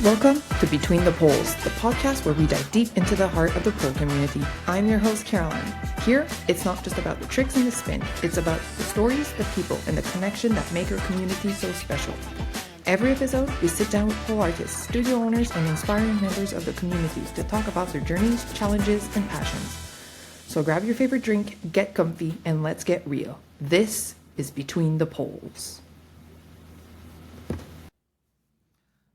Welcome to Between the Poles, the podcast where we dive deep into the heart of the pole community. I'm your host, Caroline. Here, it's not just about the tricks and the spin, it's about the stories, the people, and the connection that make our community so special. Every episode, we sit down with pole artists, studio owners, and inspiring members of the community to talk about their journeys, challenges, and passions. So grab your favorite drink, get comfy, and let's get real. This is Between the Poles.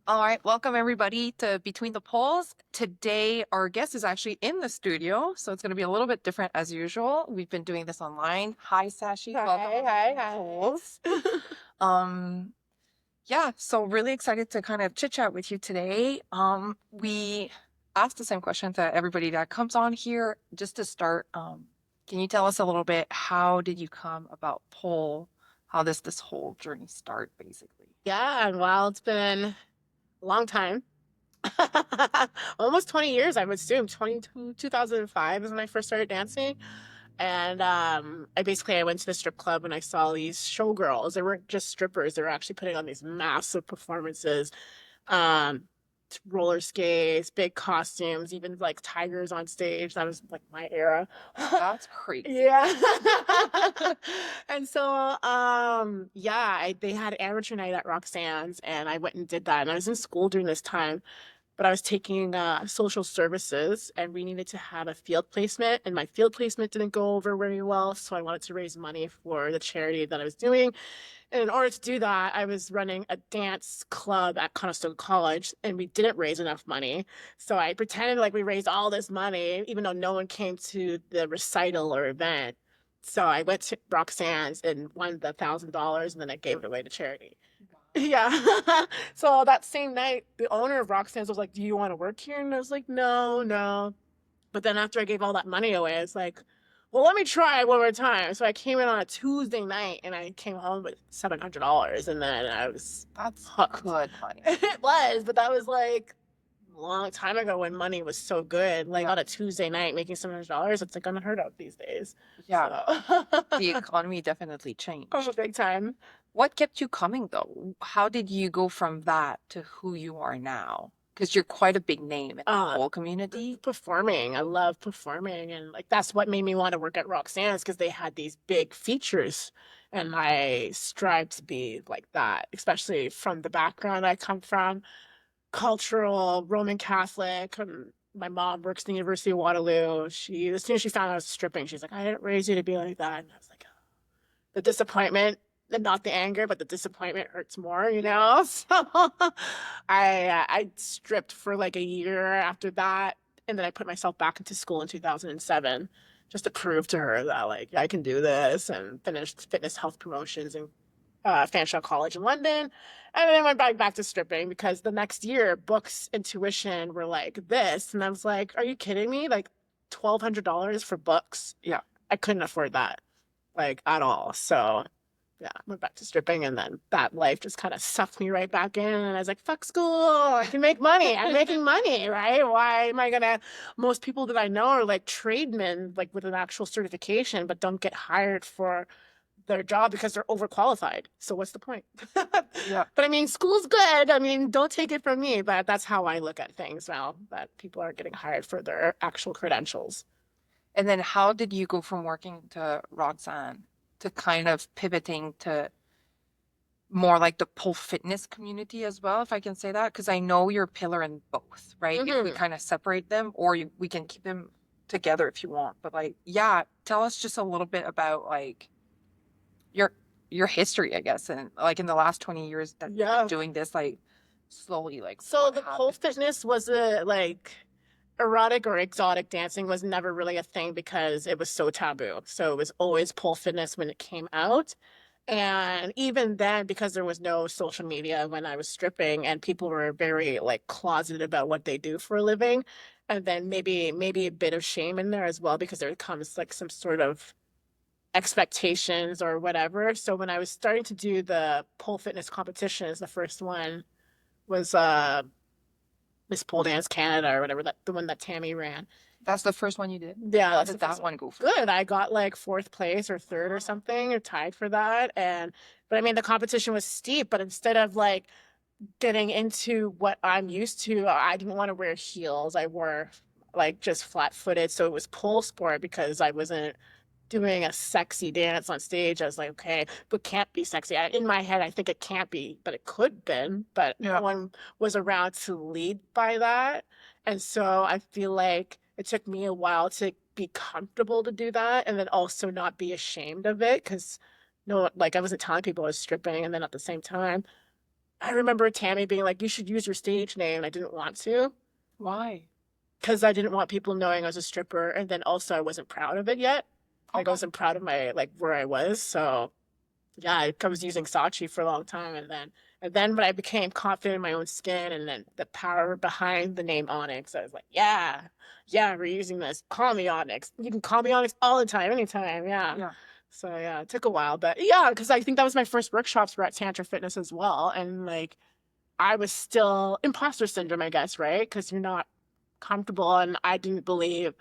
All right, welcome everybody to Between the Poles. Today, our guest is actually in the studio, so it's going to be a little bit different as usual. We've been doing this online. Hi, Sachi. Welcome. Hi. Yeah, so really excited to kind of chit chat with you today. We asked the same question to everybody that comes on here. Just to start, can you tell us a little bit, how did you come about pole? How does this whole journey start, basically? Yeah, well, it's been long time. Almost 20 years, I would assume. 2005 is when I first started dancing. And I went to the strip club and I saw these showgirls. They weren't just strippers. They were actually putting on these massive performances. Roller skates, big costumes, even like tigers on stage. That was like my era. That's crazy. Yeah. And so, they had amateur night at Roxanne's and I went and did that. And I was in school during this time, but I was taking social services and we needed to have a field placement and my field placement didn't go over very well. So I wanted to raise money for the charity that I was doing. And in order to do that, I was running a dance club at Conestoga College and we didn't raise enough money. So I pretended like we raised all this money, even though no one came to the recital or event. So I went to Roxanne's and won the $1,000 and then I gave it away to charity. Yeah. So that same night, the owner of Roxanne's was like, "Do you want to work here?" And I was like, no. But then after I gave all that money away, I was like, well, let me try one more time. So I came in on a Tuesday night and I came home with $700 and then I was hooked. Good money. It was, but that was like a long time ago when money was so good. Like on a Tuesday night making $700, it's like unheard of these days. Yeah. So. The economy definitely changed. Oh, big time. What kept you coming though? How did you go from that to who you are now? Because you're quite a big name in the whole community. Performing. I love performing. And like that's what made me want to work at Roxanne's because they had these big features. And I strive to be like that, especially from the background I come from. Cultural, Roman Catholic. My mom works at the University of Waterloo. As soon as she found out I was stripping, she's like, "I didn't raise you to be like that." And I was like, oh. The disappointment. Not the anger, but the disappointment hurts more, you know? So I stripped for like a year after that. And then I put myself back into school in 2007 just to prove to her that like I can do this, and finished fitness health promotions in Fanshawe College in London. And then I went back to stripping because the next year books and tuition were like this. And I was like, are you kidding me? Like $1,200 for books? Yeah. I couldn't afford that like at all. So yeah, I went back to stripping and then that life just kind of sucked me right back in. And I was like, fuck school, I can make money. I'm making money, right? Why am I gonna, most people that I know are like tradesmen, like with an actual certification, but don't get hired for their job because they're overqualified. So what's the point? Yeah. But I mean, school's good. I mean, don't take it from me, but that's how I look at things now, that people aren't getting hired for their actual credentials. And then how did you go from working to Roxanne to kind of pivoting to more like the pole fitness community as well, if I can say that? Because I know you're a pillar in both, right? Mm-hmm. If we kind of separate them, or we can keep them together if you want. But like, yeah, tell us just a little bit about like your history, I guess, and like in the last 20 years that you've been doing this, like slowly, like. So the pole fitness was erotic or exotic dancing was never really a thing because it was so taboo. So it was always pole fitness when it came out. And even then, because there was no social media when I was stripping and people were very like closeted about what they do for a living. And then maybe a bit of shame in there as well, because there comes like some sort of expectations or whatever. So when I was starting to do the pole fitness competitions, the first one was Miss Pole Dance Canada or whatever, the one that Tammy ran. That's the first one you did? Yeah. How did that one go for? Good. I got like 4th place or 3rd or something, or tied for that. But I mean, the competition was steep, but instead of like getting into what I'm used to, I didn't want to wear heels. I wore like just flat-footed, so it was pole sport because I wasn't doing a sexy dance on stage. I was like, okay, but can't be sexy. In my head, I think it can't be, but it could have been, but no Yeah. one was around to lead by that. And so I feel like it took me a while to be comfortable to do that and then also not be ashamed of it because no, like I wasn't telling people I was stripping. And then at the same time, I remember Tammy being like, you should use your stage name. I didn't want to Why? because I didn't want people knowing I was a stripper. And then also I wasn't proud of it yet. Like I Okay. wasn't proud of my like where I was. So yeah, I was using Sachi for a long time and then when I became confident in my own skin and then the power behind the name Onyx, I was like, yeah, we're using this. Call me Onyx. You can call me Onyx all the time, anytime. Yeah. Yeah. So yeah, it took a while, but yeah, because I think that was my first workshops were at Tantra Fitness as well. And like I was still imposter syndrome, I guess, right? Because you're not comfortable and I didn't believe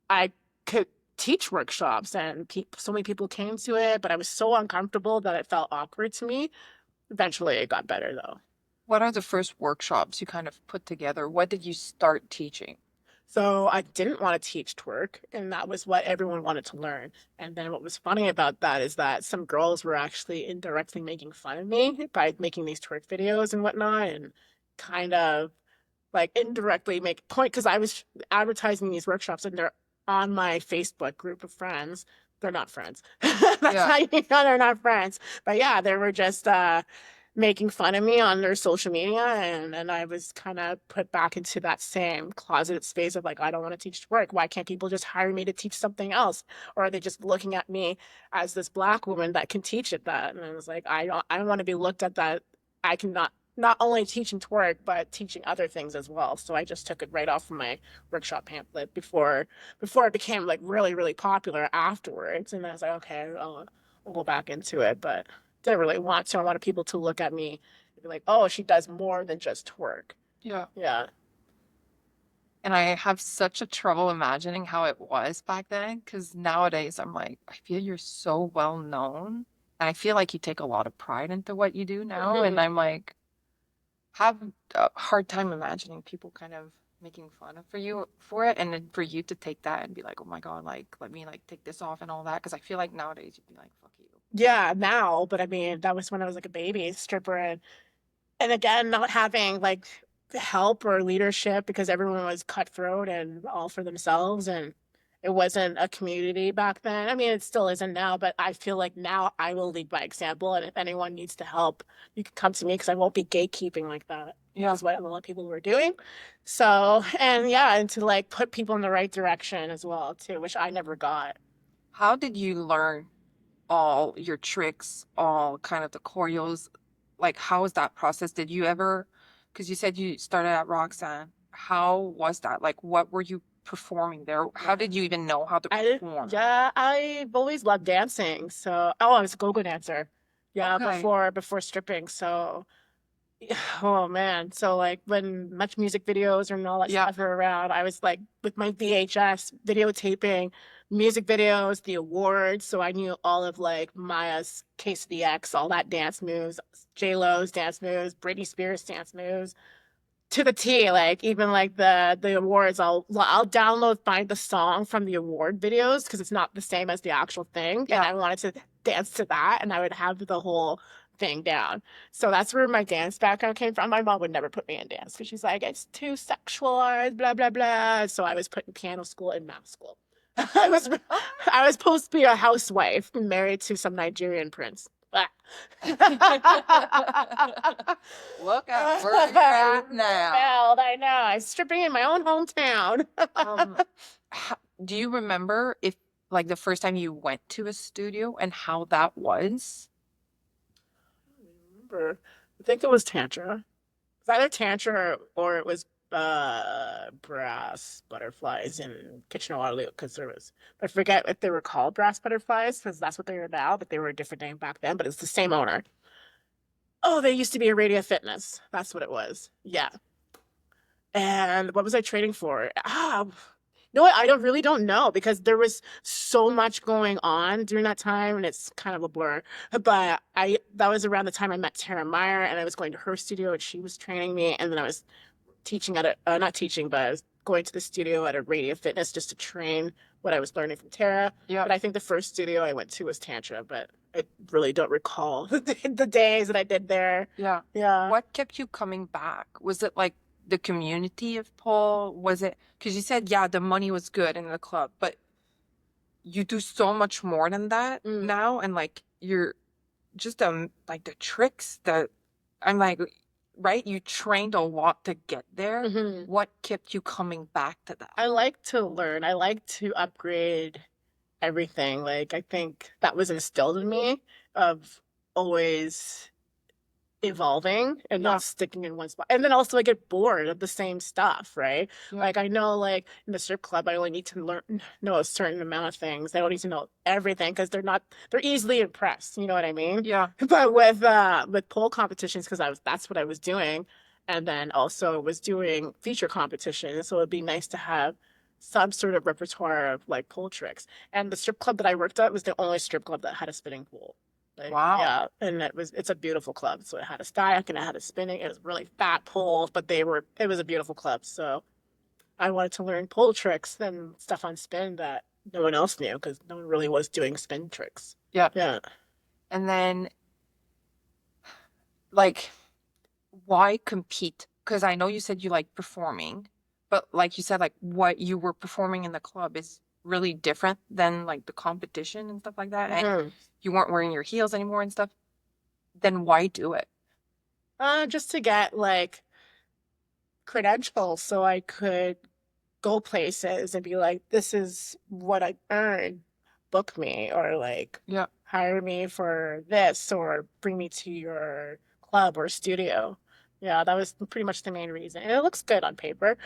I could teach workshops and so many people came to it, but I was so uncomfortable that it felt awkward to me. Eventually it got better though. What are the first workshops you kind of put together? What did you start teaching? So I didn't want to teach twerk, and that was what everyone wanted to learn. And then what was funny about that is that some girls were actually indirectly making fun of me by making these twerk videos and whatnot, and kind of like indirectly make point because I was advertising these workshops and they're on my Facebook group of friends. They're not friends. That's Yeah. how you know they're not friends. But yeah, they were just making fun of me on their social media and I was kind of put back into that same closeted space of like I don't want to teach twerk. Why can't people just hire me to teach something else? Or are they just looking at me as this black woman that can teach it that? And I was like, I don't want to be looked at that I cannot not only teaching twerk but teaching other things as well. So I just took it right off from my workshop pamphlet before it became like really really popular afterwards. And I was like, okay, I'll go back into it, but didn't really want to. I wanted people to look at me and be like, oh, she does more than just twerk. Yeah. Yeah. And I have such a trouble imagining how it was back then because nowadays I'm like, I feel you're so well known. And I feel like you take a lot of pride into what you do now. And I'm like, have a hard time imagining people kind of making fun of for you for it. And then for you to take that and be like, oh my God, like, let me like take this off and all that. Because I feel like nowadays you'd be like, fuck you. Yeah, now, but I mean, that was when I was like a baby stripper and again, not having like help or leadership because everyone was cutthroat and all for themselves and it wasn't a community back then. I mean, it still isn't now, but I feel like now I will lead by example. And if anyone needs to help, you can come to me because I won't be gatekeeping like that. Yeah. Is what a lot of people were doing. So, and yeah, and to like put people in the right direction as well, too, which I never got. How did you learn all your tricks, all kind of the choreos? Like, how was that process? Did you ever, because you said you started at Roxanne, how was that? Like, what were you performing there? How did you even know how to perform? Yeah, I've always loved dancing. So, oh, I was a go-go dancer. Yeah, Okay. before stripping. So, oh man. So like when Much Music videos and all that Yeah. stuff were around, I was like with my VHS videotaping music videos, the awards. So I knew all of like Maya's Case of the X, all that dance moves, J-Lo's dance moves, Britney Spears dance moves to the T. Like even like the awards, I'll download find the song from the award videos because it's not the same as the actual thing. Yeah. And I wanted to dance to that, and I would have the whole thing down. So that's where my dance background came from. My mom would never put me in dance because she's like, it's too sexualized, blah blah blah. So I was put in piano school and math school. I was I was supposed to be a housewife married to some Nigerian prince. Look at where you're at now. Well, I know. I'm stripping in my own hometown. Do you remember if like the first time you went to a studio and how that was? I don't remember. I think it was Tantra. It was either Tantra or it was brass butterflies in Kitchener Waterloo because there was I forget if they were called brass butterflies because that's what they are now, but they were a different name back then, but it's the same owner. Oh, they used to be a Radio Fitness. That's what it was. Yeah. And what was I training for? No, I don't know because there was so much going on during that time and it's kind of a blur. But that was around the time I met Tara Meyer and I was going to her studio and she was training me and then I was teaching at not teaching, but I was going to the studio at a Radio Fitness just to train what I was learning from Tara. Yeah. But I think the first studio I went to was Tantra, but I really don't recall the days that I did there. Yeah. Yeah. What kept you coming back? Was it like the community of pole? Was it because you said, yeah, the money was good in the club, but you do so much more than that now, and like you're just like the tricks that I'm like, right? You trained a lot to get there. What kept you coming back to that? I like to learn. I like to upgrade everything. Like I think that was instilled in me of always evolving and Yeah. not sticking in one spot. And then also I get bored of the same stuff, right? Yeah. Like I know like in the strip club I only need to know a certain amount of things. I don't need to know everything because they're easily impressed, you know what I mean? Yeah. But with pole competitions because that's what I was doing and then also was doing feature competitions, so it'd be nice to have some sort of repertoire of like pole tricks. And the strip club that I worked at was the only strip club that had a spinning pool. Like, Wow. yeah, and it's a beautiful club. So it had a stack and it had a spinning. It was really fat poles, but it was a beautiful club. So I wanted to learn pole tricks and stuff on spin that no one else knew because no one really was doing spin tricks. Yeah. Yeah. And then, like, why compete? Because I know you said you like performing, but like you said, like what you were performing in the club is really different than like the competition and stuff like that. And you weren't wearing your heels anymore and stuff. Then why do it? Just to get like credentials so I could go places and be like, this is what I earned. Book me or like Yeah. hire me for this or bring me to your club or studio. Yeah, that was pretty much the main reason. And it looks good on paper.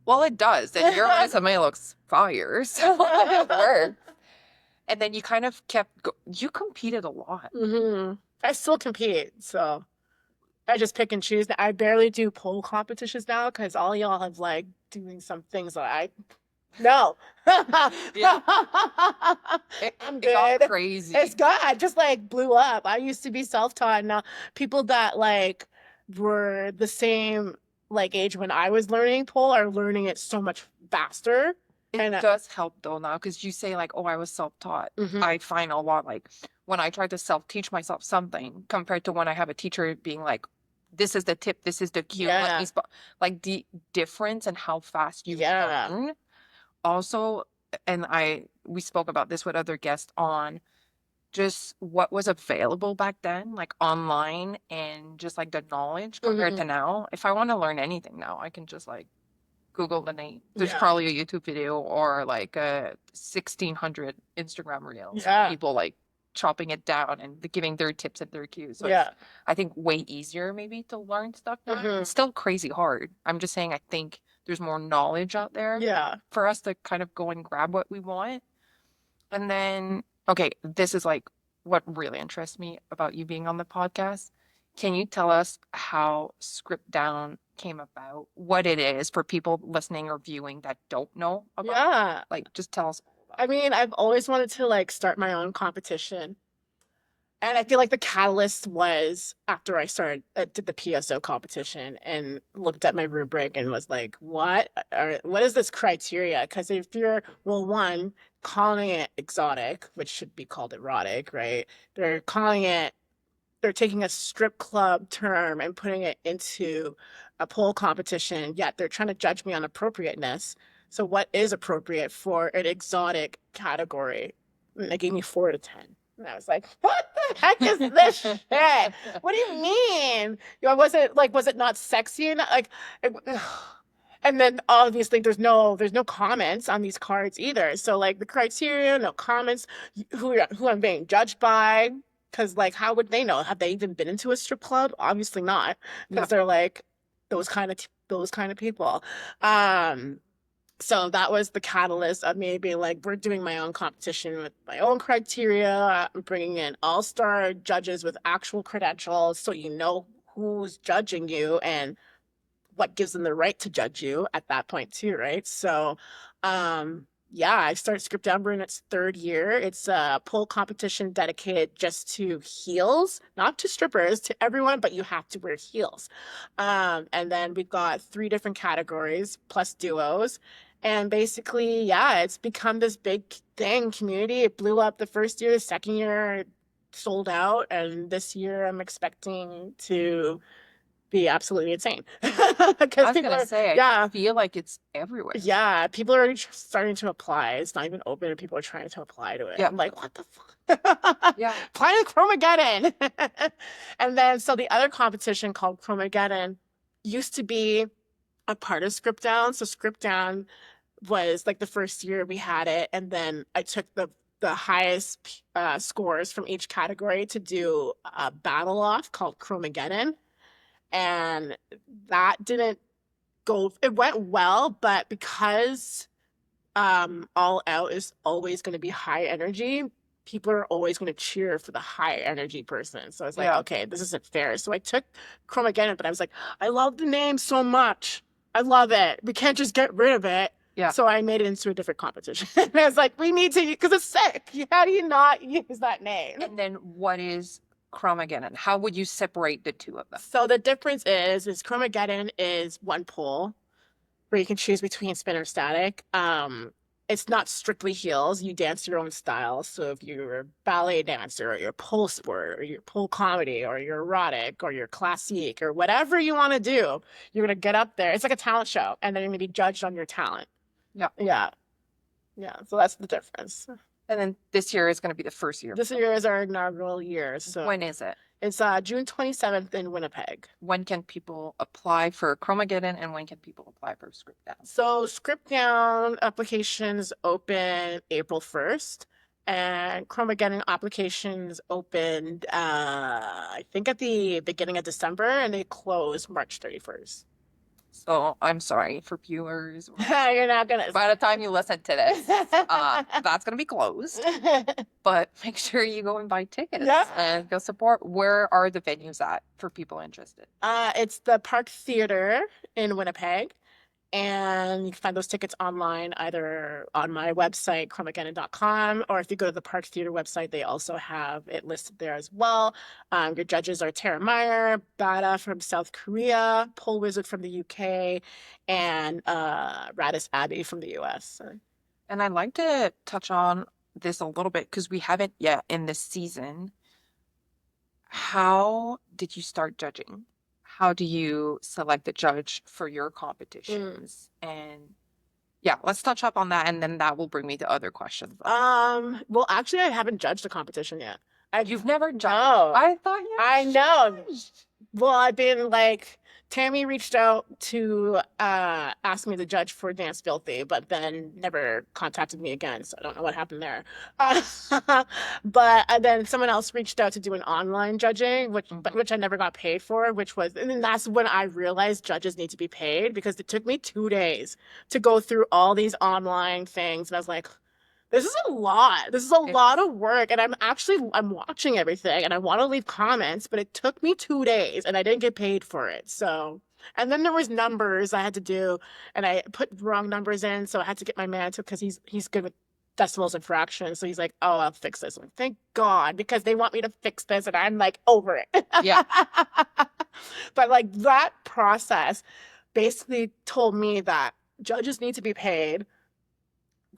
Well, it does. And your resume looks fire. So it works. And then you kind of you competed a lot. I still compete, so I just pick and choose. I barely do pole competitions now because all y'all have like doing some things that I no. Yeah. I'm It got good. crazy. It's good. I just like blew up. I used to be self-taught. Now people that like were the same like age when I was learning pole are learning it so much faster. It does help though now because you say like, oh, I was self-taught. I find a lot like when I try to self-teach myself something compared to when I have a teacher being like, this is the tip, this is the cue. Yeah. Like the difference and how fast you Yeah. learn. Also, and we spoke about this with other guests on just what was available back then, like online and just like the knowledge compared to now. If I want to learn anything now, I can just like Google the name. There's Yeah. probably a YouTube video or like a 1600 Instagram reels. Yeah. People like chopping it down and giving their tips and their cues. So Yeah. it's, I think, way easier maybe to learn stuff now. It's still crazy hard. I'm just saying I think there's more knowledge out there Yeah. for us to kind of go and grab what we want. And then, okay, this is like what really interests me about you being on the podcast. Can you tell us how Skrippeddown came about, what it is for people listening or viewing that don't know about it? Yeah. Like, just tell us. I mean, I've always wanted to like start my own competition. And I feel like the catalyst was after I did the PSO competition and looked at my rubric and was like, what is this criteria? Because if you're, well, one, calling it exotic, which should be called erotic, right? They're taking a strip club term and putting it into a pole competition, yet they're trying to judge me on appropriateness. So what is appropriate for an exotic category? And they gave me 4 to 10. And I was like, what the heck is this shit? What do you mean? Was it not sexy enough? Like, and then obviously there's no comments on these cards either. So like the criteria, no comments, who I'm being judged by. Because like, how would they know? Have they even been into a strip club? Obviously not, because they're like those kind of people. So that was the catalyst of me being like, we're doing my own competition with my own criteria. I'm bringing in all-star judges with actual credentials, so you know who's judging you and what gives them the right to judge you at that point too, right? So, yeah, I started Skrippeddown. We're in its third year. It's a pole competition dedicated just to heels, not to strippers, to everyone, but you have to wear heels. And then we've got 3 different categories plus duos. And basically, yeah, it's become this big thing, community. It blew up the first year, the second year sold out, and this year I'm expecting to be absolutely insane. I Because was people gonna are, say, I yeah, feel like it's everywhere. yeah, people are already starting to apply. It's not even open, and people are trying to apply to it. Yeah. I'm like, what the fuck? Yeah. Apply to Chromageddon. And then, so the other competition called Chromageddon used to be a part of Skrippeddown. So Skrippeddown was like the first year we had it, and then I took the highest scores from each category to do a battle off called Chromageddon, and that didn't go. It went well, but because All Out is always going to be high energy, people are always going to cheer for the high energy person. So I was like, Yeah. okay, this isn't fair. So I took Chromageddon, but I was like, I love the name so much. I love it. We can't just get rid of it. Yeah. So I made it into a different competition. And I was like, we need to, because it's sick. How do you not use that name? And then what is Chromageddon? How would you separate the two of them? So the difference is Chromageddon is one pole where you can choose between spin or static. It's not strictly heels. You dance your own style. So if you're a ballet dancer, or you're pole sport, or you're pole comedy, or you're erotic, or you're classique, or whatever you want to do, you're gonna get up there. It's like a talent show, and then you're gonna be judged on your talent. Yeah. Yeah. Yeah. So that's the difference. And then this year is going to be the first year. This year is our inaugural year. So When is it? it's June 27th in Winnipeg. When can people apply for Chromageddon, and when can people apply for Skrippeddown? So Skrippeddown applications open April 1st, and Chromageddon applications opened I think at the beginning of December, and they close March 31st. So I'm sorry for viewers. You're not gonna. By the time you listen to this, that's going to be closed. But make sure you go and buy tickets and go support. Where are the venues at for people interested? It's the Park Theater in Winnipeg. And you can find those tickets online, either on my website, chromageddon.com, or if you go to the Park Theater website, they also have it listed there as well. Your judges are Tara Meyer, Bada from South Korea, Pole Wizard from the UK, and Radis Abbey from the US. And I'd like to touch on this a little bit because we haven't yet in this season. How did you start judging? How do you select a judge for your competitions? And yeah, let's touch up on that, and then that will bring me to other questions. Well, actually, I haven't judged a competition yet. You've never judged? No. I thought you I know. Well, I've been like, Tammy reached out to ask me to judge for Dance Filthy, but then never contacted me again, so I don't know what happened there. But then someone else reached out to do an online judging, which I never got paid for, and then that's when I realized judges need to be paid, because it took me 2 days to go through all these online things, and I was like, this is a lot. This is a lot of work. And I'm watching everything, and I want to leave comments, but it took me 2 days and I didn't get paid for it. So, and then there was numbers I had to do, and I put wrong numbers in. So I had to get my man to, because he's good with decimals and fractions. So he's like, oh, I'll fix this. I'm like, thank God, because they want me to fix this, and I'm like over it. Yeah. But like that process basically told me that judges need to be paid.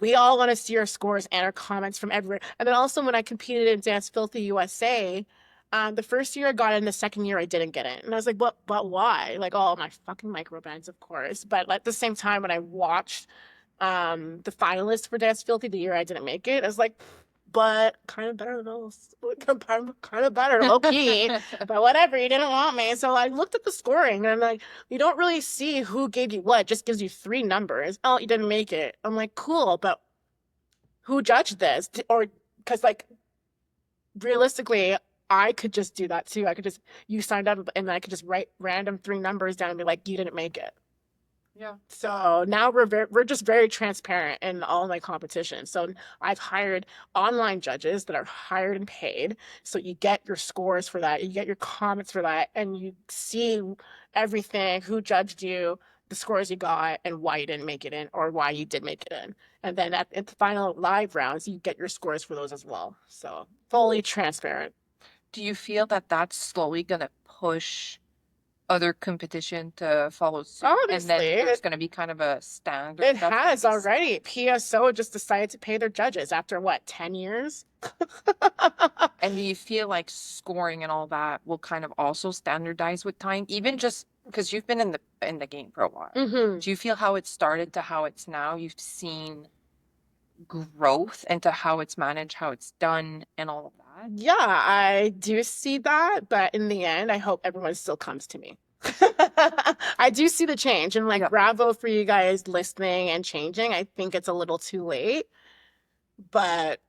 We all want to see our scores and our comments from everywhere. And then also when I competed in Dance Filthy USA, the first year I got in, the second year I didn't get in. And I was like, but why? Like, oh, my fucking microbands, of course. But at the same time, when I watched the finalists for Dance Filthy the year I didn't make it, I was like, but kind of better those, kind of better, low key. But whatever, you didn't want me. So I looked at the scoring, and I'm like, you don't really see who gave you what. It just gives you 3 numbers. Oh, you didn't make it. I'm like, cool, but who judged this? Or because like realistically, I could just do that too. You signed up, and I could just write random 3 numbers down and be like, you didn't make it. Yeah. So now we're just very transparent in all my competitions. So I've hired online judges that are hired and paid. So you get your scores for that, you get your comments for that, and you see everything, who judged you, the scores you got, and why you didn't make it in or why you did make it in. And then at the final live rounds, you get your scores for those as well. So fully transparent. Do you feel that that's slowly gonna push other competition to follow suit? And then Honestly, there's gonna be kind of a standard it that's gonna has be set? already. PSO just decided to pay their judges after what, 10 years? And do you feel like scoring and all that will kind of also standardize with time? Even just because you've been in the game for a while. Hmm. Do you feel how it started to how it's now? You've seen growth into how it's managed, how it's done, and all of that? Yeah, I do see that, but in the end, I hope everyone still comes to me. I do see the change, and like, Yeah. bravo for you guys listening and changing. I think it's a little too late, but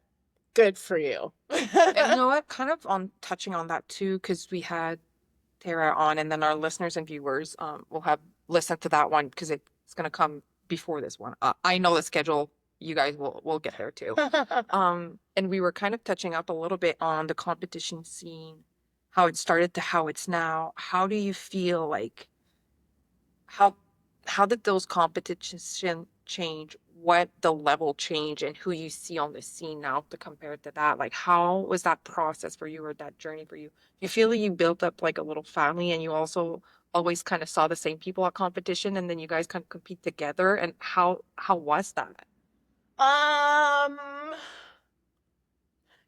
good for you. And you know what? Kind of on touching on that too, because we had Tara on, and then our listeners and viewers will have listened to that one because it's gonna come before this one. I know the schedule. You guys will get there too. And we were kind of touching up a little bit on the competition scene, how it started to how it's now. How do you feel like how how did those competition change? What the level change and who you see on the scene now to compare to that? Like how was that process for you or that journey for you? You feel like you built up like a little family and you also always kind of saw the same people at competition and then you guys kind of compete together and how was that? Um,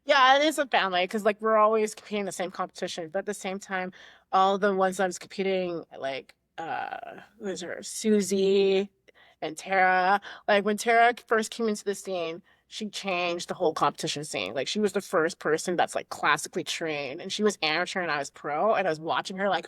yeah, it is a family because like we're always competing in the same competition, but at the same time, all the ones I was competing, like who is her? Susie and Tara. Like when Tara first came into the scene, she changed the whole competition scene. Like she was the first person that's like classically trained, and she was amateur and I was pro, and I was watching her like,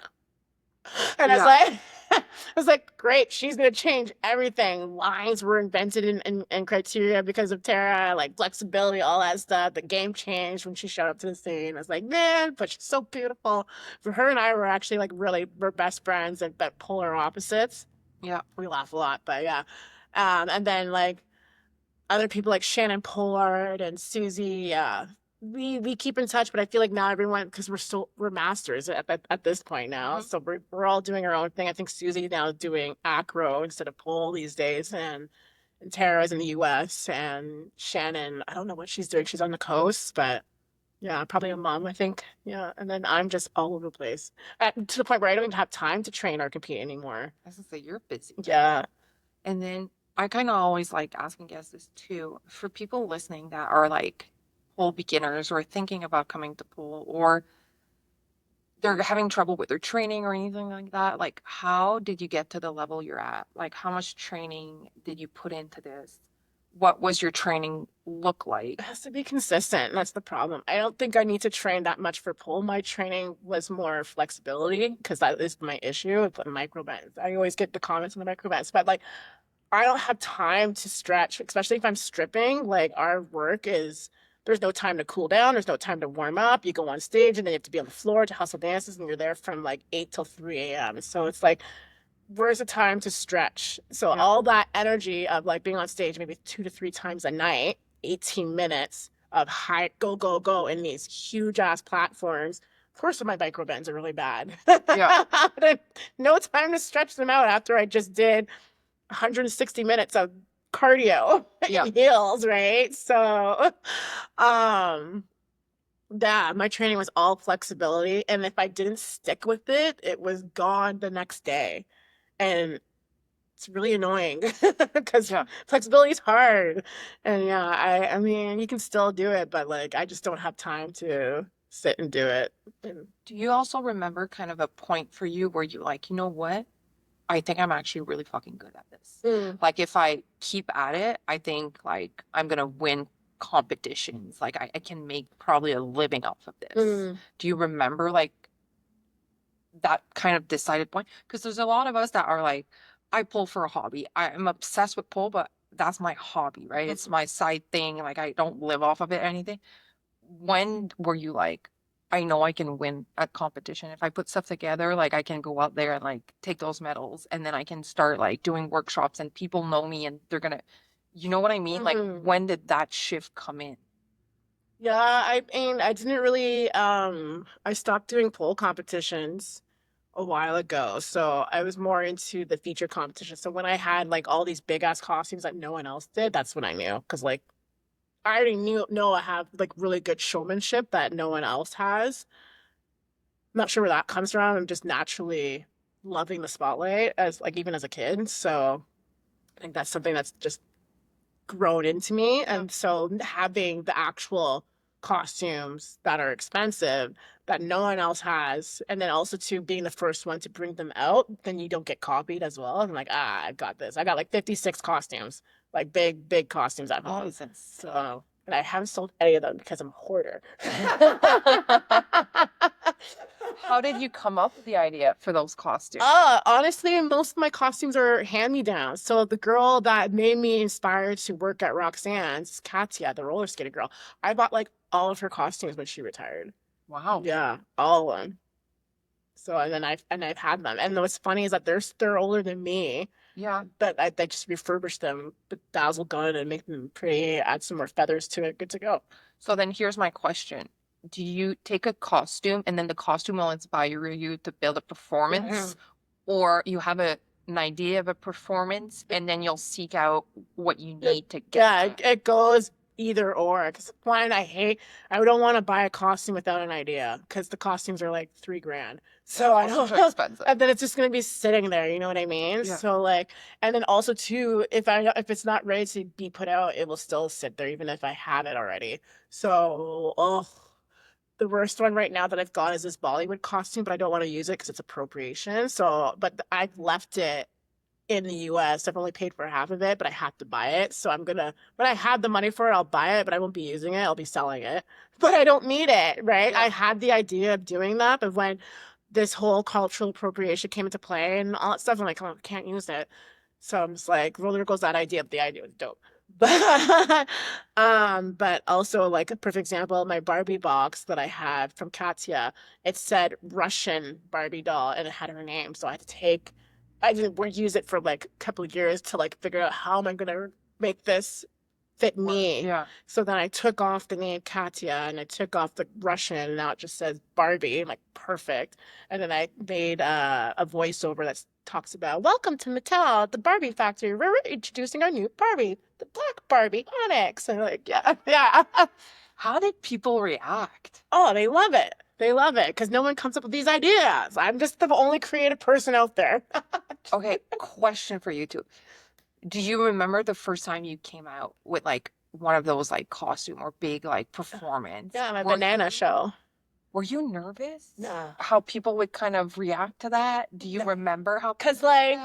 and I was Yeah. like, I was like, great, she's gonna change everything. Lines were invented in criteria because of Tara, like flexibility, all that stuff. The game changed when she showed up to the scene. I was like, man, but she's so beautiful. For her and I were actually like really we're best friends and but polar opposites. Yeah. We laugh a lot, but yeah. And then like other people like Shannon Pollard and Susie, we keep in touch, but I feel like now everyone because we're masters at this point now, Mhm. so we're all doing our own thing. I think Susie now is doing acro instead of pole these days, and Tara's in the U.S. and Shannon, I don't know what she's doing. She's on the coast, but yeah, probably a mom, I think. Yeah, and then I'm just all over the place to the point where I don't even have time to train or compete anymore. I was gonna say you're busy. Yeah. And then I kind of always like asking guests this too. For people listening that are like pool beginners or thinking about coming to pool or they're having trouble with their training or anything like that, like how did you get to the level you're at? Like how much training did you put into this? What was your training look like? It has to be consistent. That's the problem. I don't think I need to train that much for pole. My training was more flexibility because that is my issue with the micro bends. I always get the comments on the micro bends, but like I don't have time to stretch, especially if I'm stripping. Like our work is there's no time to cool down, there's no time to warm up. You go on stage and then you have to be on the floor to hustle dances, and you're there from like 8 till 3 a.m. So it's like where's the time to stretch? So Yeah. all that energy of like being on stage maybe 2 to 3 times a night, 18 minutes of high go, go, go in these huge ass platforms. Of course, my micro bends are really bad. Yeah. No time to stretch them out after I just did 160 minutes of cardio Yeah. in heels, right? So, um, yeah, my training was all flexibility. And if I didn't stick with it, it was gone the next day. And it's really annoying because Yeah. flexibility is hard. And yeah, I mean, you can still do it, but like, I just don't have time to sit and do it. And Do you also remember kind of a point for you where you like, you know what? I think I'm actually really fucking good at this. mm, Like if I keep at it, I think like I'm gonna win competitions. Like I can make probably a living off of this. mm, Do you remember like that kind of decided point? Because there's a lot of us that are like, I pull for a hobby. I'm obsessed with pull, but that's my hobby, right? It's my side thing. Like I don't live off of it or anything. When were you like, I know I can win at competition. If I put stuff together, like I can go out there and like take those medals and then I can start like doing workshops and people know me and they're gonna, you know what I mean? Like Mhm. when did that shift come in? Yeah, I mean, I didn't really I stopped doing pole competitions a while ago. So I was more into the feature competition. So when I had like all these big ass costumes that no one else did, that's when I knew. Because like I already know I have like really good showmanship that no one else has. I'm not sure where that comes from. I'm just naturally loving the spotlight as like even as a kid. So I think that's something that's just grown into me. And so having the actual costumes that are expensive that no one else has, and then also to being the first one to bring them out, then you don't get copied as well. I'm like, I've got this. I got like 56 costumes, like big costumes at home. So, and I haven't sold any of them because I'm a hoarder. How did you come up with the idea for those costumes? Honestly, most of my costumes are hand-me-downs. So the girl that made me inspired to work at Roxanne's, Katya, the roller skating girl, I bought like all of her costumes when she retired. Wow. Yeah, all of them. So and I've had them. And what's funny is that they're older than me, Yeah. but I just refurbish them, bedazzle gun and make them pretty, add some more feathers to it, good to go. So then here's my question. Do you take a costume and then the costume will inspire you to build a performance? Or you have an idea of a performance and then you'll seek out what you need to get Yeah, there? it goes either or. Because one, I don't want to buy a costume without an idea because the costumes are like $3,000. So I Costumes don't, are expensive. and then it's just gonna be sitting there. You know what I mean? Yeah. So like, and then also too, if it's not ready to be put out, it will still sit there even if I have it already. So the worst one right now that I've got is this Bollywood costume, but I don't want to use it because it's appropriation. So, but I've left it in the US. I've only paid for half of it, but I have to buy it. So I'm gonna, when I have the money for it, I'll buy it, but I won't be using it. I'll be selling it. But I don't need it, right? Yeah. I had the idea of doing that, but when this whole cultural appropriation came into play and all that stuff, I'm like, oh, I can't use it. So I'm just like, well, there goes that idea, but the idea was dope. But also like a perfect example, my Barbie box that I had from Katya, it said Russian Barbie doll and it had her name. So I didn't use it for like a couple of years to like figure out how am I gonna make this fit me. Yeah. So then I took off the name Katya and I took off the Russian and now it just says Barbie. I'm like, perfect. And then I made a voiceover that talks about, welcome to Mattel, the Barbie factory. We're introducing our new Barbie, the black Barbie, Onyx. And I'm like, yeah. How did people react? Oh, they love it. They love it because no one comes up with these ideas. I'm just the only creative person out there. Okay, question for you two. Do you remember the first time you came out with like one of those like costume or big like performance? Yeah, my Were banana you- show. Were you nervous? No. How people would kind of react to that? Do you No. remember how? Cause like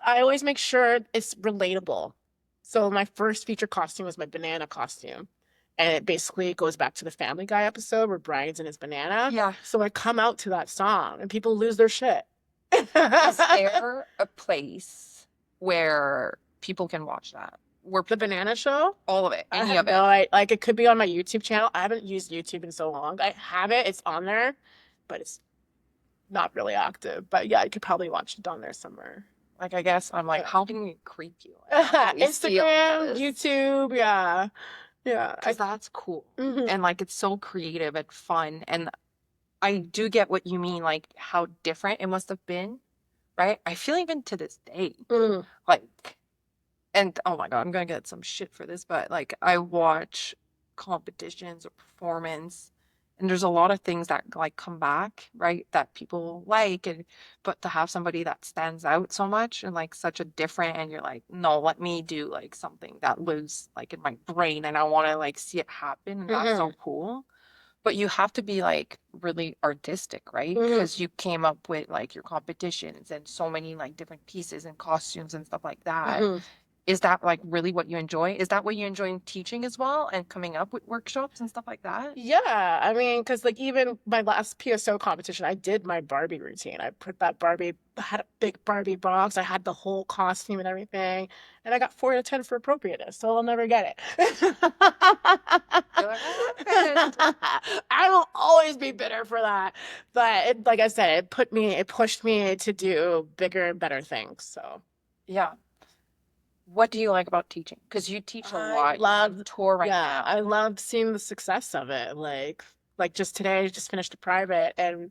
I always make sure it's relatable. So my first feature costume was my banana costume. And it basically goes back to the Family Guy episode where Brian's in his banana. Yeah. So I come out to that song and people lose their shit. Is there a place where people can watch that? Where The banana show? all of it, I any have of it? no, like it could be on my YouTube channel. I haven't used YouTube in so long. I have it, it's on there, but it's not really active. But yeah, you could probably watch it on there somewhere. Like I guess I'm like, Yeah. how can we creep you? Like, how can we see all Instagram, this? YouTube, yeah. Yeah. Because that's cool. Mhm. And like it's so creative and fun. And I do get what you mean, like how different it must have been, right? I feel even to this day, Mm. like, and oh my God, I'm gonna get some shit for this, but like I watch competitions or performance, and there's a lot of things that like come back, right? That people like, and but to have somebody that stands out so much and like such a different, and you're like, no, let me do like something that lives like in my brain, and I want to like see it happen, and that's so cool. But you have to be like really artistic, right? Mhm. Because you came up with like your competitions and so many like different pieces and costumes and stuff like that. Mhm. Is that like really what you enjoy? Is that what you enjoy in teaching as well and coming up with workshops and stuff like that? Yeah, I mean, because like even my last PSO competition, I did my Barbie routine. I put that Barbie, I had a big Barbie box. I had the whole costume and everything, and I got 4 out of 10 for appropriateness, so I'll never get it. You're like, what happened? I will always be bitter for that. But it, like I said, it pushed me to do bigger and better things. So Yeah. What do you like about teaching? Because you teach a I lot. You're on love, tour right yeah, now. I love seeing the success of it. Like just today, I just finished a private and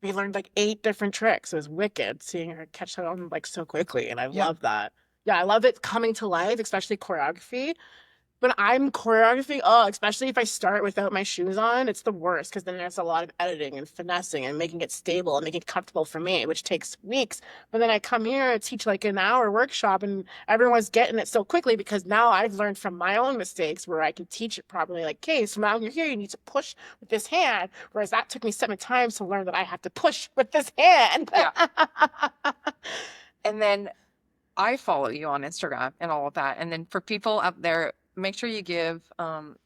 we learned like 8 different tricks. It was wicked seeing her catch that on like so quickly, and I Yeah. love that. Yeah, I love it coming to life, especially choreography. When I'm choreographing, oh, especially if I start without my shoes on, it's the worst because then there's a lot of editing and finessing and making it stable and making it comfortable for me, which takes weeks. But then I come here and teach like an hour workshop and everyone's getting it so quickly because now I've learned from my own mistakes where I can teach it properly. Like, okay, so now you're here, you need to push with this hand. Whereas that took me 7 times to learn that I have to push with this hand. Yeah. And then I follow you on Instagram and all of that. And then for people out there, make sure you give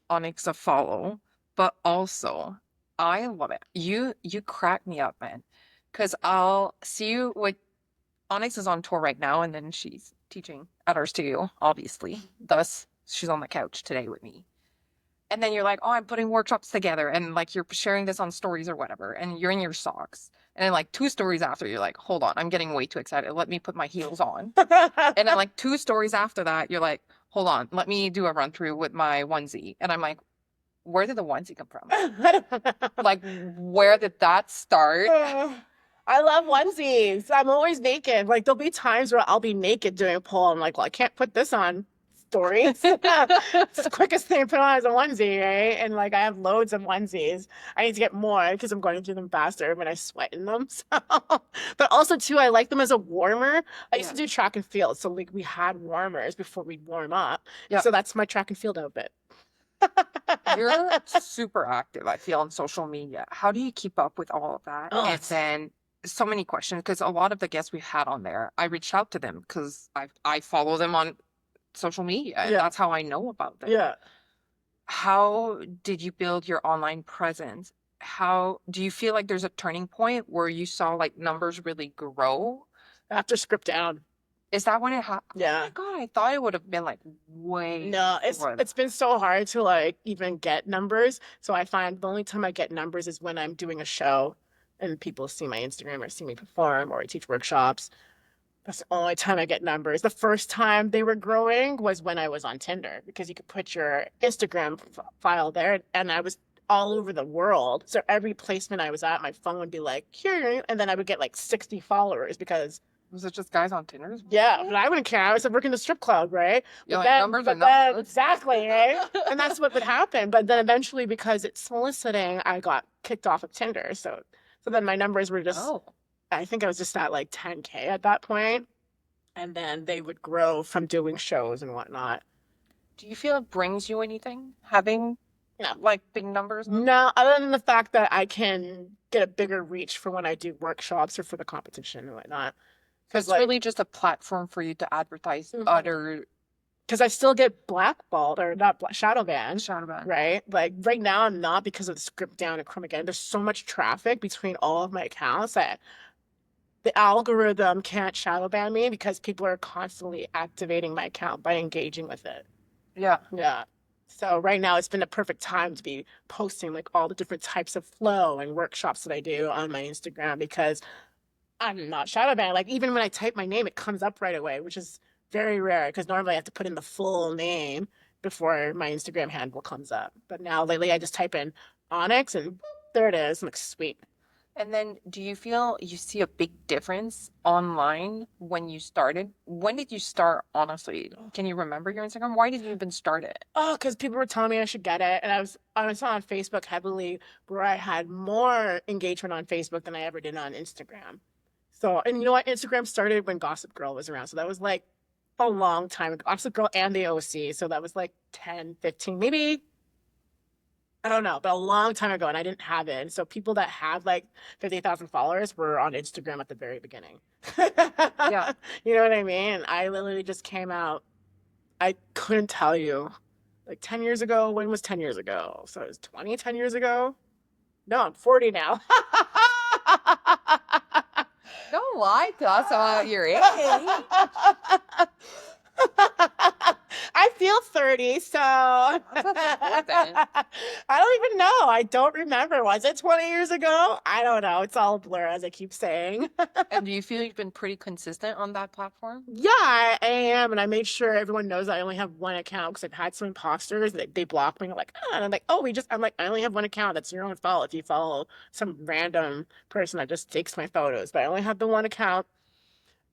Onyx a follow. But also, I love it. You crack me up, man. Because I'll see you with Onyx is on tour right now, and then she's teaching at our studio, obviously. Thus, she's on the couch today with me. And then you're like, oh, I'm putting workshops together, and like you're sharing this on stories or whatever, and you're in your socks. And then like 2 stories after, you're like, hold on, I'm getting way too excited. Let me put my heels on. And then like 2 stories after that, you're like, hold on, let me do a run through with my onesie. And I'm like, where did the onesie come from? Like, where did that start? I love onesies. I'm always naked. Like there'll be times where I'll be naked doing a poll. I'm like, well, I can't put this on stories. It's the quickest thing to put on is a onesie, right? And like I have loads of onesies. I need to get more because I'm going through them faster when I sweat in them. So. But also too, I like them as a warmer. I used to do track and field, so like we had warmers before we'd warm up. Yeah. So that's my track and field outfit. You're super active, I feel, on social media. How do you keep up with all of that? Oh, And then so many questions because a lot of the guests we've had on there, I reached out to them because I follow them on social media and Yeah. that's how I know about them. Yeah. How did you build your online presence? How do you feel like there's a turning point where you saw like numbers really grow? After Skrippeddown. Is that when it happened? Oh Yeah. my God, I thought it would have been like way No, before it's been so hard to like even get numbers. So I find the only time I get numbers is when I'm doing a show and people see my Instagram or see me perform or I teach workshops. That's the only time I get numbers. The first time they were growing was when I was on Tinder because you could put your Instagram file there and I was all over the world. So every placement I was at, my phone would be like, here, and then I would get like 60 followers because Was it just guys on Tinder? yeah, but I wouldn't care. I was working the strip club, right? You're But like, then, numbers but are then, numbers. exactly, right? And that's what would happen. But then eventually, because it's soliciting, I got kicked off of Tinder. So then my numbers were just, Oh. I think I was just at like 10K at that point. And then they would grow from doing shows and whatnot. Do you feel it brings you anything having No. like big numbers? No, other than the fact that I can get a bigger reach for when I do workshops or for the competition and whatnot. It's like, really just a platform for you to advertise Mhm. other because I still get blackballed or not shadow banned. shadow ban. Right? Like right now, I'm not because of the Skrippeddown and Chromageddon. There's so much traffic between all of my accounts that the algorithm can't shadow ban me because people are constantly activating my account by engaging with it. Yeah. Yeah. So right now, it's been a perfect time to be posting like all the different types of flow and workshops that I do on my Instagram because I'm not shadow banned. Like even when I type my name, it comes up right away, which is very rare because normally I have to put in the full name before my Instagram handle comes up. But now lately I just type in Onyx and there it is. I'm like, sweet. And then do you feel you see a big difference online when you started? When did you start, honestly? Can you remember your Instagram? Why did you even start it? Oh, because people were telling me I should get it. And I was on Facebook heavily where I had more engagement on Facebook than I ever did on Instagram. So, and you know what? Instagram started when Gossip Girl was around. So that was like a long time ago. Gossip Girl and the OC. So that was like 10, 15, maybe, I don't know, but a long time ago. And I didn't have it. And so people that had like 50,000 followers were on Instagram at the very beginning. Yeah. You know what I mean? I literally just came out I couldn't tell you. Like 10 years ago, when was 10 years ago? So it was 10 years ago? No, I'm 40 now. Don't lie to us about your age. I feel 30, so I don't even know. I don't remember. Was it 20 years ago? I don't know. It's all a blur, as I keep saying. And do you feel you've been pretty consistent on that platform? Yeah, I am. And I made sure everyone knows I only have one account because I've had some imposters that they block me. Like, and I'm like, oh, I'm like, I only have one account. That's your own fault if you follow some random person that just takes my photos. But I only have the one account.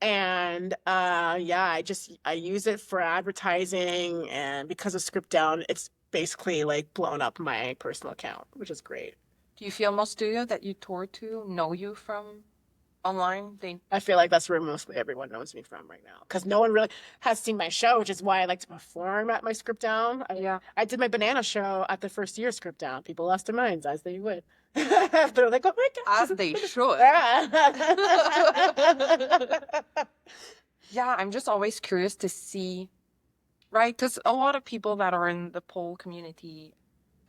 And yeah, I use it for advertising, and because of Skrippeddown, it's basically like blown up my personal account, which is great. Do you feel most studio that you tour to know you from online? I feel like that's where mostly everyone knows me from right now, because no one really has seen my show, which is why I like to perform at my Skrippeddown. Yeah. I did my banana show at the first year Skrippeddown. People lost their minds, as they would. They're like, oh my God. As they should. Yeah, I'm just always curious to see, right? Because a lot of people that are in the pole community,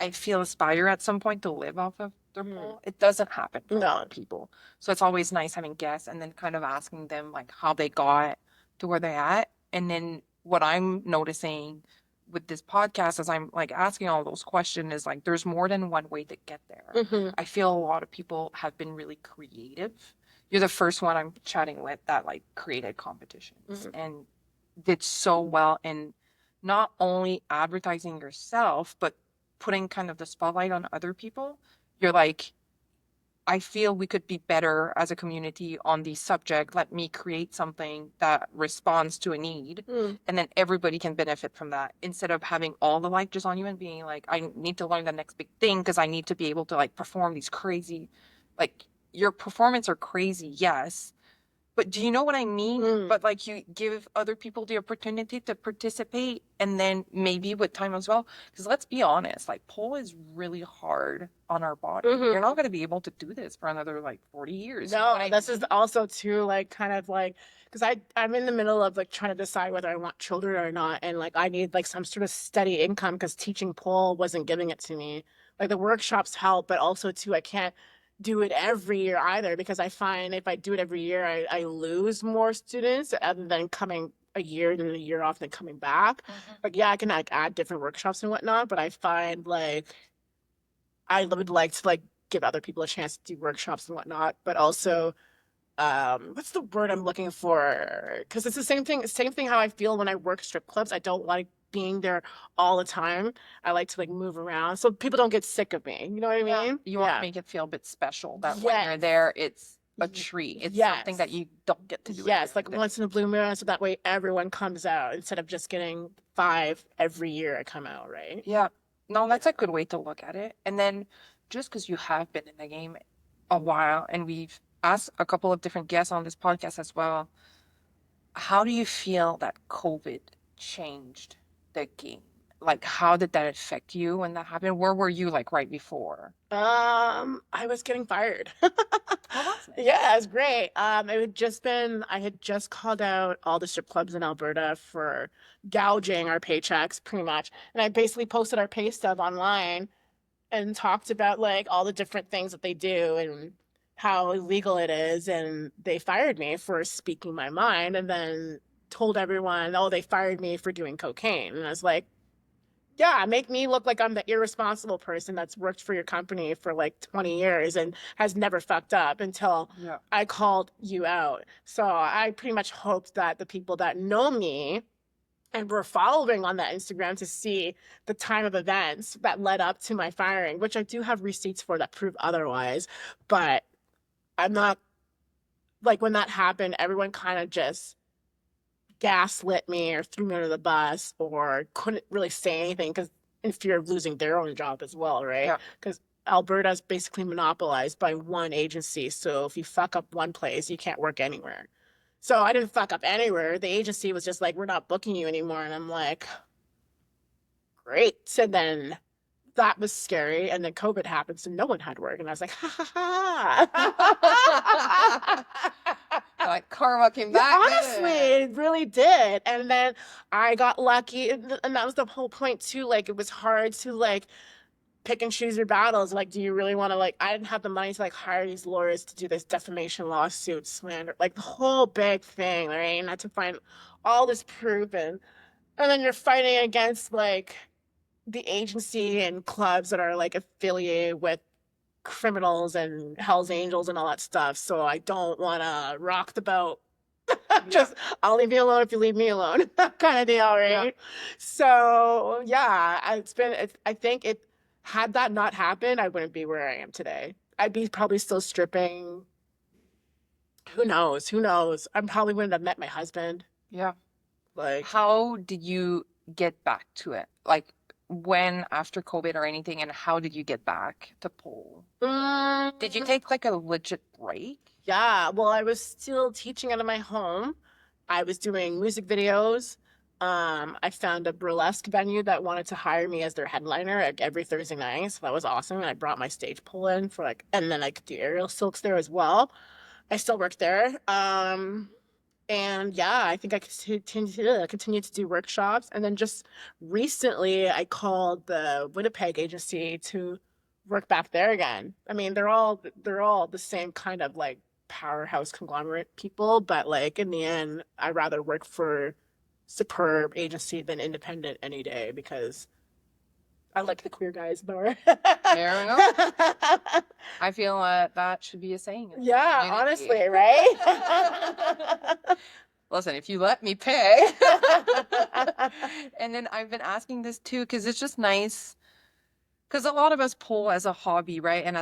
I feel aspire at some point to live off of their pole. It doesn't happen for a lot of people. So it's always nice having guests and then kind of asking them like how they got to where they're at. And then what I'm noticing with this podcast as I'm like asking all those questions is like there's more than one way to get there. I feel a lot of people have been really creative. You're the first one I'm chatting with that like created competitions and did so well in not only advertising yourself, but putting kind of the spotlight on other people. You're like, I feel we could be better as a community on the subject. Let me create something that responds to a need, and then everybody can benefit from that instead of having all the light just on you and being like, I need to learn the next big thing because I need to be able to like perform these crazy, like your performance are crazy, yes. But do you know what I mean? But like you give other people the opportunity to participate and then maybe with time as well. Because let's be honest, like pole is really hard on our body. You're not going to be able to do this for another like 40 years. No, this is also too like kind of like because I'm in the middle of like trying to decide whether I want children or not, and like I need like some sort of steady income because teaching pole wasn't giving it to me. Like the workshops help, but also too I can't do it every year either because I find if I do it every year, I lose more students other than coming a year and then a year off and then coming back. Like, yeah, I can like add different workshops and whatnot, but I find like I would like to like give other people a chance to do workshops and whatnot, but also what's the word I'm looking for? Because it's the same thing how I feel when I work strip clubs. I don't like being there all the time. I like to like move around so people don't get sick of me. You know what I mean? You want to make it feel a bit special that when you're there, it's a treat. It's something that you don't get to do. Yes, like once in a blue moon, so that way everyone comes out instead of just getting 5 every year I come out, right? Yeah. No, that's a good way to look at it. And then just because you have been in the game a while and we've asked a couple of different guests on this podcast as well, how do you feel that COVID changed the game? Like, how did that affect you when that happened? Where were you like right before? I was getting fired. Oh, yeah, it was great. I had just called out all the strip clubs in Alberta for gouging our paychecks pretty much. And I basically posted our pay stub online and talked about like all the different things that they do and how illegal it is. And they fired me for speaking my mind and then told everyone, oh, they fired me for doing cocaine. And I was like, yeah, make me look like I'm the irresponsible person that's worked for your company for like 20 years and has never fucked up until I called you out. So I pretty much hoped that the people that know me and were following on that Instagram to see the time of events that led up to my firing, which I do have receipts for that prove otherwise, but I'm not, like when that happened, everyone kind of just gaslit me or threw me under the bus or couldn't really say anything because in fear of losing their own job as well, right? Because Alberta is basically monopolized by one agency. So if you fuck up one place, you can't work anywhere. So I didn't fuck up anywhere. The agency was just like, we're not booking you anymore. And I'm like, great. And then that was scary. And then COVID happened, so no one had work. And I was like, ha ha ha. Like karma came Yeah, back. honestly, it really did. And then I got lucky, and that was the whole point too. Like, it was hard to like pick and choose your battles. Like, do you really want to like? I didn't have the money to like hire these lawyers to do this defamation lawsuit, slander, like the whole big thing, right? And I had to find all this proof, and then you're fighting against like the agency and clubs that are like affiliated with criminals and Hell's Angels and all that stuff. So I don't want to rock the boat. Just I'll leave you alone if you leave me alone, kind of deal, right? Yeah. So yeah, I think it had that not happened, I wouldn't be where I am today. I'd be probably still stripping. Who knows? Who knows? I probably wouldn't have met my husband. Yeah. Like, How did you get back to it? Like when after COVID or anything, and how did you get back to pole? Did you take like a legit break? yeah, well, I was still teaching out of my home. I was doing music videos. I found a burlesque venue that wanted to hire me as their headliner like every Thursday night. So that was awesome. And I brought my stage pole in for like, and then I could do aerial silks there as well. I still work there. And yeah, I think I continue to do workshops. And then just recently, I called the Winnipeg agency to work back there again. I mean, they're all the same kind of like powerhouse conglomerate people, but like in the end, I'd rather work for superb agency than independent any day because I like the queer guys more. There we go. I feel that should be a saying. Yeah, honestly, right? Listen, if you let me pay. And then I've been asking this too, because it's just nice. Because a lot of us pull as a hobby, right? And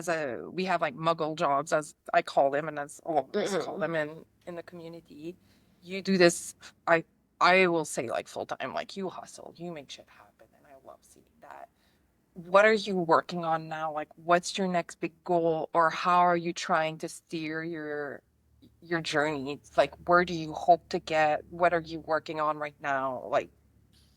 we have like muggle jobs, as I call them, and as all of us call them in the community. You do this, I will say like full time, like you hustle, you make shit happen, and I love seeing that. What are you working on now? Like, what's your next big goal, or how are you trying to steer your journey? It's like, where do you hope to get? What are you working on right now? Like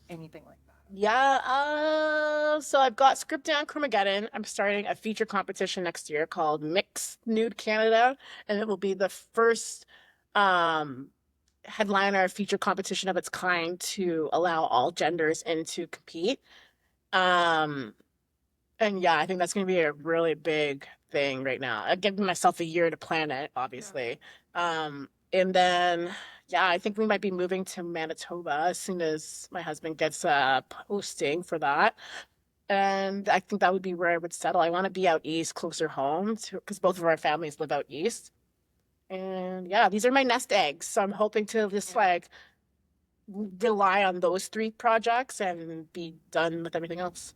anything like that. Yeah, so I've got Skrippeddown and Chromageddon. I'm starting a feature competition next year called Mixed Nude Canada, and it will be the first headliner feature competition of its kind to allow all genders in to compete. And yeah, I think that's going to be a really big thing right now. I've given myself a year to plan it, obviously. And then, yeah, I think we might be moving to Manitoba as soon as my husband gets a posting for that. And I think that would be where I would settle. I want to be out east, closer home, because both of our families live out east. And yeah, these are my nest eggs. So I'm hoping to just like rely on those three projects and be done with everything else.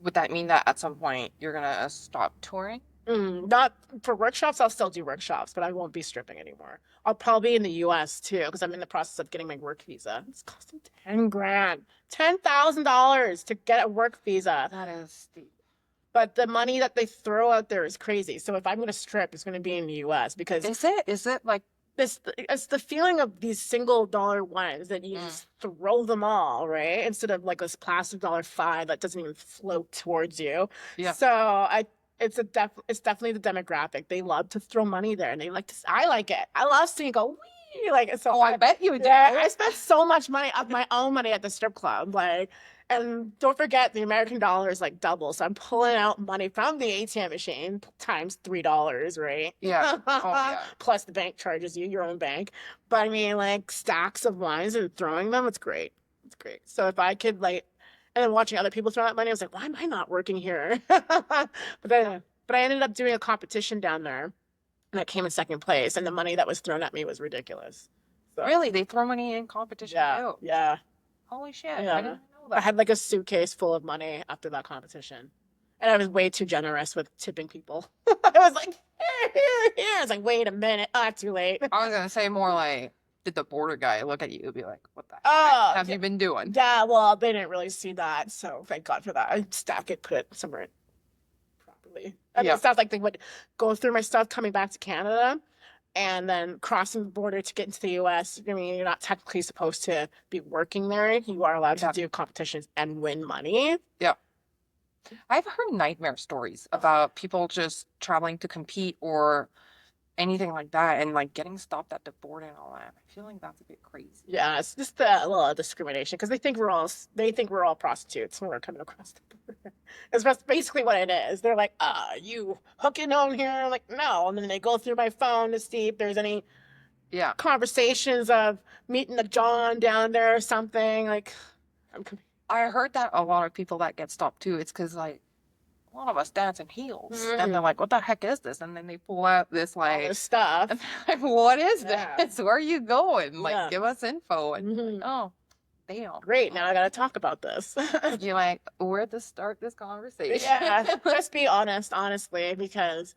Would that mean that at some point you're gonna stop touring? Not for workshops. I'll still do workshops, but I won't be stripping anymore. I'll probably be in the US too, because I'm in the process of getting my work visa. It's costing 10 grand, $10,000 to get a work visa. That is steep. But the money that they throw out there is crazy. So if I'm going to strip, it's going to be in the US because Is it like it's the feeling of these single dollar ones that you just throw them all, right? Instead of like this plastic $5 that doesn't even float towards you. Yeah. So it's definitely the demographic. They love to throw money there, and they like to. I like it. I love seeing go wee like so. I bet you do. Yeah, I spent so much money of my own money at the strip club, like. And don't forget, the American dollar is like double. So I'm pulling out money from the ATM machine times $3, right? Yeah. Oh, yeah. Plus the bank charges you, your own bank. But I mean, like stacks of ones and throwing them, it's great. It's great. So if I could like, and then watching other people throw that money, I was like, why am I not working here? But I ended up doing a competition down there, and I came in second place. And the money that was thrown at me was ridiculous. So, Really? They throw money in competition too? Yeah. Holy shit. Yeah. I didn't know that. I had like a suitcase full of money after that competition. And I was way too generous with tipping people. I was like, here. I was like, wait a minute. Too late. I was gonna say more like, did the border guy look at you and be like, what the Oh, heck have you been doing? Yeah, well, they didn't really see that. So thank God for that. I'd stack it, put it somewhere properly. I mean, it sounds like they would go through my stuff coming back to Canada and then crossing the border to get into the US. I mean, you're not technically supposed to be working there. You are allowed to do competitions and win money. Yeah. I've heard nightmare stories about people just traveling to compete or anything like that, and like getting stopped at the border and all that. I feel like that's a bit crazy. Yeah, it's just a little discrimination because they think we're all prostitutes when we're coming across the border. That's basically what it is. They're like, you hooking on here? I'm like, no. And then they go through my phone to see if there's any Yeah. conversations of meeting a John down there or something. Like, I heard that a lot of people that get stopped too, it's because like a lot of us dance in heels. And they're like, what the heck is this? And then they pull out this all like this stuff. and they're like, what is Yeah. this? Where are you going? Like, Yeah. give us info. And Mhm. oh, damn. Great, now I gotta talk about this. You're like, where to start this conversation? Yeah, just be honest, honestly, because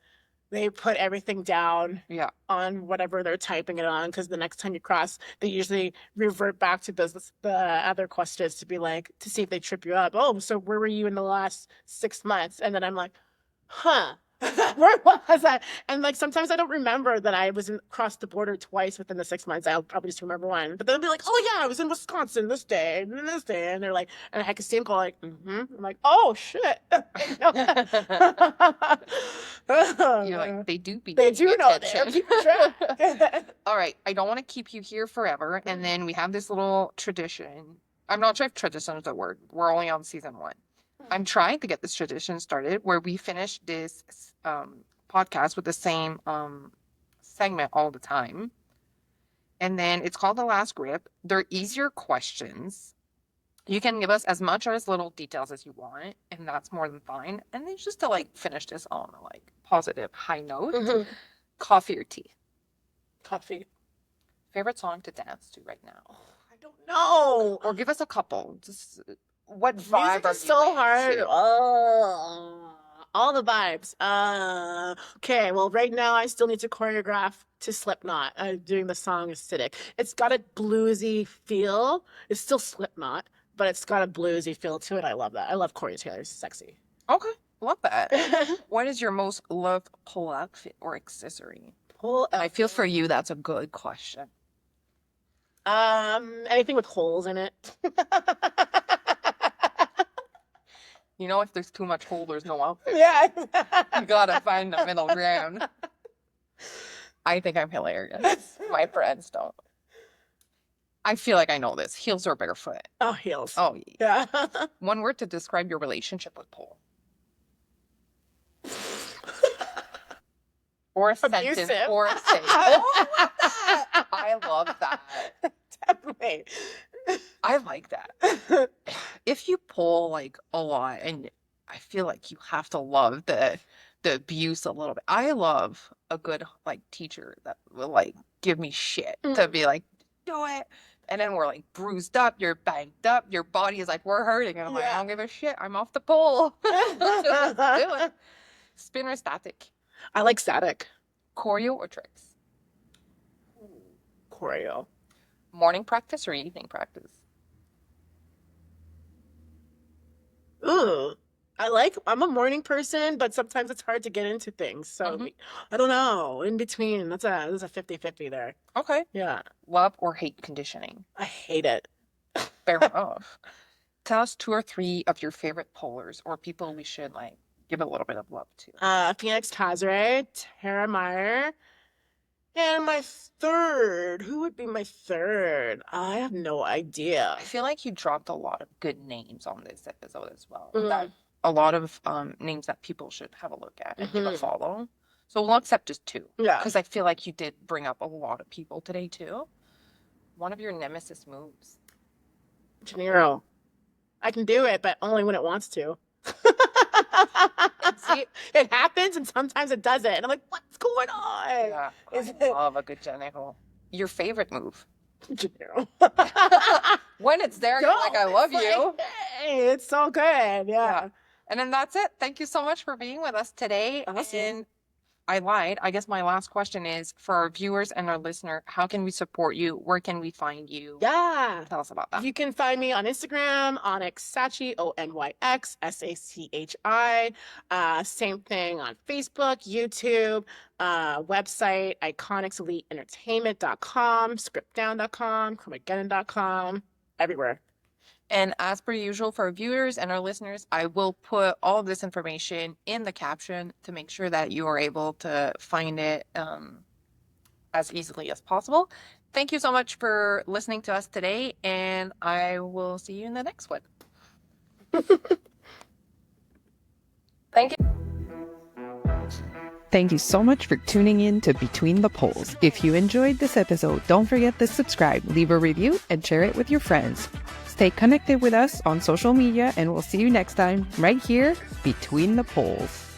they put everything down Yeah. on whatever they're typing it on. Because the next time you cross, they usually revert back to the other questions to be like to see if they trip you up. Oh, so where were you in the last 6 months? And then I'm like, huh. Where was I? And like sometimes I don't remember that I was across the border twice within the 6 months. I'll probably just remember one. But they'll be like, oh yeah, I was in Wisconsin this day and then this day. And they're like, and I can see them go like, I'm like, oh shit. You're like, they do be They do paying know attention. they're keeping track. All right, I don't want to keep you here forever. And then we have this little tradition. I'm not sure if tradition is a word. We're only on season 1. I'm trying to get this tradition started where we finish this podcast with the same segment all the time. And then it's called The Last Grip. They're easier questions. You can give us as much or as little details as you want, and that's more than fine. And then just to like finish this on a like positive high note, coffee or tea? Coffee. Favorite song to dance to right now? I don't know. Or give us a couple. Just what vibe Music are is you so hard. into? Oh, all the vibes. Okay, well, right now I still need to choreograph to Slipknot. I'm doing the song Acidic. It's got a bluesy feel. It's still Slipknot, but it's got a bluesy feel to it. I love that. I love Corey Taylor. She's sexy. Okay, love that. What is your most loved pull outfit or accessory? Pull I feel for you that's a good question. Anything with holes in it. You know, if there's too much hole, there's no outfit. Yeah. You gotta find the middle ground. I think I'm hilarious. My friends don't. I feel like I know this. Heels or barefoot? Oh, heels. Oh, yeah. Yeah. One word to describe your relationship with pole. Or a sentence. Abusive. Or a say. Oh, I love that. I love that. Definitely. I like that. If you pull like a lot, and I feel like you have to love the abuse a little bit. I love a good like teacher that will like give me shit to be like, do it. And then we're like bruised up, you're banged up, your body is like, we're hurting. And I'm like, I don't give a shit. I'm off the pole. Let's do it. Spin or static? I like static. Choreo or tricks? Choreo. Morning practice or evening practice? Ooh. I'm a morning person, but sometimes it's hard to get into things. So I don't know. In between. That's a 50-50 there. Okay. Yeah. Love or hate conditioning? I hate it. Fair enough. Tell us 2 or 3 of your favorite pollers or people we should like give a little bit of love to. Phoenix Kazare, Tara Meyer, and my third. Who would be my third? I have no idea. I feel like you dropped a lot of good names on this episode as well. Mhm. A lot of names that people should have a look at and give a follow. So we'll accept just 2. Yeah. Because I feel like you did bring up a lot of people today too. One of your nemesis moves. Janiro. I can do it, but only when it wants to. See, it happens and sometimes it doesn't. And I'm like, what's going on? yeah, Is I it love a good Janiro. Your favorite move? Janiro? When it's there, you're like, I love you. Hey, it's so good. Yeah. And then that's it. Thank you so much for being with us today. Awesome. And I lied. I guess my last question is for our viewers and our listener, how can we support you? Where can we find you? Yeah. Tell us about that. You can find me on Instagram, Onyx Sachi, Onyx Sachi. Same thing on Facebook, YouTube, website, IconicsEliteEntertainment.com, Skrippeddown.com, Chromageddon.com, everywhere. And as per usual for our viewers and our listeners, I will put all of this information in the caption to make sure that you are able to find it as easily as possible. Thank you so much for listening to us today, and I will see you in the next one. Thank you. Thank you so much for tuning in to Between the Poles. If you enjoyed this episode, don't forget to subscribe, leave a review, and share it with your friends. Stay connected with us on social media, and we'll see you next time right here, Between the Poles.